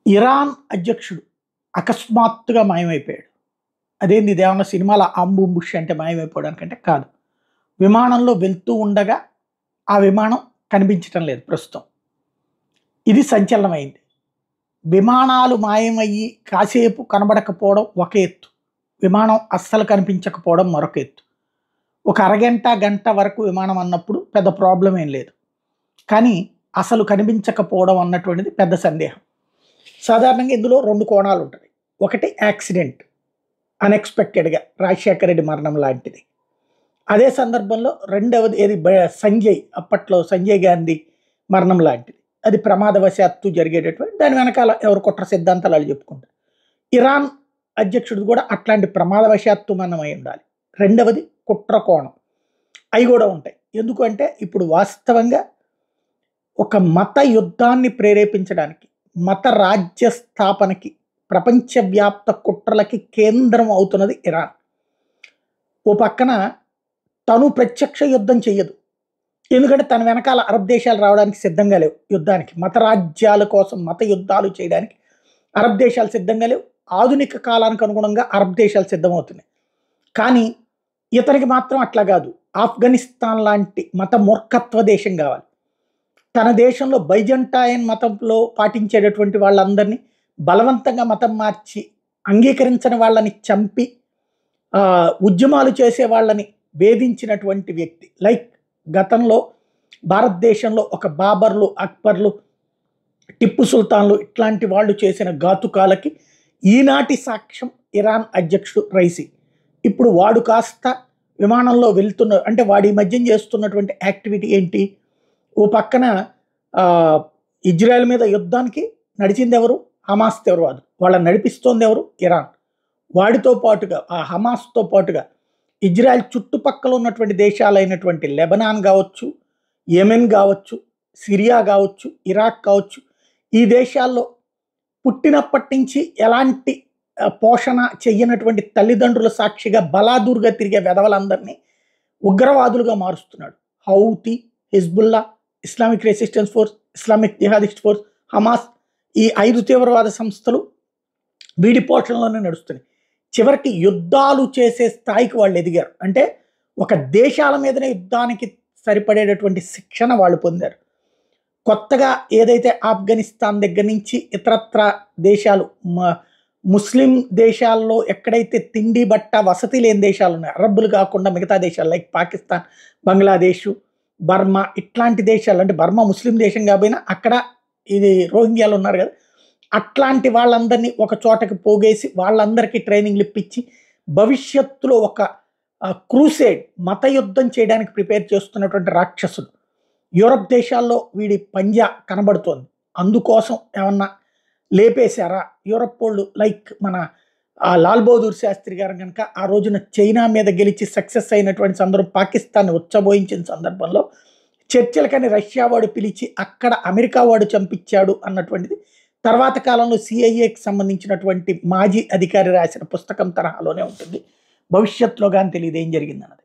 Iran అధ్యక్షుడు అకస్మాత్తుగా మాయమైపోయాడు. అదేంది ఇదేమన్నా సినిమాల అంబుంబుష్ అంటే మాయమైపోవడానికంటే కాదు. విమానంలో వెళ్తూ ఉండగా ఆ విమానం కనిపించటం లేదు ప్రస్తుతం. ఇది సంచలనమైంది. విమానాలు మాయమయ్యి కాసేపు కనబడకపోవడం ఒక ఎత్తు. విమానం అస్సలు కనిపించకపోవడం మరొక ఎత్తు. ఒక అరగంట, గంట వరకు విమానం అన్నప్పుడు పెద్ద ప్రాబ్లం ఏం లేదు. కానీ అసలు కనిపించకపోవడం అన్నటువంటిది పెద్ద సందేహం. సాధారణంగా ఇందులో 2 కోణాలు ఉంటాయి. ఒకటి యాక్సిడెంట్, అన్ఎక్స్‌పెక్టెడ్‌గా రాజశేఖర రెడ్డి మరణం లాంటిది. అదే సందర్భంలో రెండవది ఏది సంజయ్, అప్పట్లో సంజయ్ గాంధీ మరణం లాంటిది. అది ప్రమాదవశాత్తు జరిగేటటువంటి దాని వెనకాల ఎవరు కుట్ర సిద్ధాంతాలు వాళ్ళు చెప్పుకుంటారు. ఇరాన్ అధ్యక్షుడిది కూడా అట్లాంటి ప్రమాదవశాత్తు మరణమై ఉండాలి. రెండవది కుట్ర కోణం. అవి కూడా ఉంటాయి. ఎందుకు అంటే ఇప్పుడు వాస్తవంగా ఒక మత యుద్ధాన్ని ప్రేరేపించడానికి, మత రాజ్య స్థాపనకి, ప్రపంచవ్యాప్త కుట్రలకి కేంద్రం అవుతున్నది ఇరాన్. ఓ పక్కన తను ప్రత్యక్ష యుద్ధం చెయ్యదు. ఎందుకంటే తన వెనకాల అరబ్ దేశాలు రావడానికి సిద్ధంగా లేవు యుద్ధానికి. మత రాజ్యాల కోసం మత యుద్ధాలు చేయడానికి అరబ్ దేశాలు సిద్ధంగా లేవు. ఆధునిక కాలానికి అనుగుణంగా అరబ్ దేశాలు సిద్ధమవుతున్నాయి. కానీ ఇతనికి మాత్రం అట్లా కాదు. ఆఫ్ఘనిస్తాన్ లాంటి మత మూర్ఖత్వ దేశం కావాలి. తన దేశంలో బైజంటైన్ మతంలో పాటించేటటువంటి వాళ్ళందరినీ బలవంతంగా మతం మార్చి అంగీకరించని వాళ్ళని చంపి ఉద్యమాలు చేసే వాళ్ళని వేధించినటువంటి వ్యక్తి. లైక్ గతంలో భారతదేశంలో ఒక బాబర్లు, అక్బర్లు, టిప్పు సుల్తాన్లు ఇట్లాంటి వాళ్ళు చేసిన ఘాతుకాలకి ఈనాటి సాక్ష్యం ఇరాన్ అధ్యక్షుడు రైసీ. ఇప్పుడు వాడు కాస్త విమానంలో వెళ్తున్న అంటే వాడి మధ్యం చేస్తున్నటువంటి యాక్టివిటీ ఏంటి? ఓ పక్కన ఇజ్రాయెల్ మీద యుద్ధానికి నడిచింది ఎవరు? హమాస్ తీవ్రవాదులు. వాళ్ళని నడిపిస్తోంది ఎవరు? ఇరాన్. వాడితో పాటుగా ఆ హమాస్తో పాటుగా ఇజ్రాయెల్ చుట్టుపక్కల ఉన్నటువంటి దేశాలైనటువంటి లెబనాన్ కావచ్చు, యెమెన్ కావచ్చు, సిరియా కావచ్చు, ఇరాక్ కావచ్చు, ఈ దేశాల్లో పుట్టినప్పటి నుంచి ఎలాంటి పోషణ చెయ్యనటువంటి తల్లిదండ్రుల సాక్షిగా బలాదూరుగా తిరిగే వెధవలందరినీ ఉగ్రవాదులుగా మారుస్తున్నాడు. Houthi, Hezbollah, Islamic resistance force, Islamic jihadist force, Hamas, ఈ 5 తీవ్రవాద సంస్థలు వీడి పోషణలోనే నడుస్తున్నాయి. చివరికి యుద్ధాలు చేసే స్థాయికి వాళ్ళు ఎదిగారు. అంటే ఒక దేశాల మీదనే యుద్ధానికి సరిపడేటటువంటి శిక్షణ వాళ్ళు పొందారు. కొత్తగా ఏదైతే ఆఫ్ఘనిస్తాన్ దగ్గర నుంచి ఇతరత్ర దేశాలు, ముస్లిం దేశాల్లో ఎక్కడైతే తిండి బట్ట వసతి లేని దేశాలు ఉన్నాయి, అరబ్బులు కాకుండా మిగతా దేశాలు లైక్ పాకిస్తాన్, బంగ్లాదేశ్, బర్మా ఇట్లాంటి దేశాలు, అంటే బర్మా ముస్లిం దేశం కాబోయినా అక్కడ ఇది రోహింగ్యాలు ఉన్నారు కదా, అట్లాంటి వాళ్ళందరినీ ఒక చోటకి పోగేసి వాళ్ళందరికీ ట్రైనింగ్లు ఇప్పించి భవిష్యత్తులో ఒక క్రూసేడ్ మత యుద్ధం చేయడానికి ప్రిపేర్ చేస్తున్నటువంటి రాక్షసుడు. యూరప్ దేశాల్లో వీడి పంజా కనబడుతోంది. అందుకోసం ఏమన్నా లేపేశారా యూరప్ వాళ్ళు? లైక్ మన లాల్ బహదూర్ శాస్త్రి గారు కనుక ఆ రోజున చైనా మీద గెలిచి సక్సెస్ అయినటువంటి సందర్భం, పాకిస్తాన్ ఉచ్చబోయించిన సందర్భంలో చర్చలకని రష్యా వాడు పిలిచి అక్కడ అమెరికా వాడు చంపించాడు అన్నటువంటిది తర్వాత కాలంలో సిఐఏకి సంబంధించినటువంటి మాజీ అధికారి రాసిన పుస్తకం తరహాలోనే ఉంటుంది. భవిష్యత్తులో కానీ తెలియదు ఏం జరిగిందన్నది.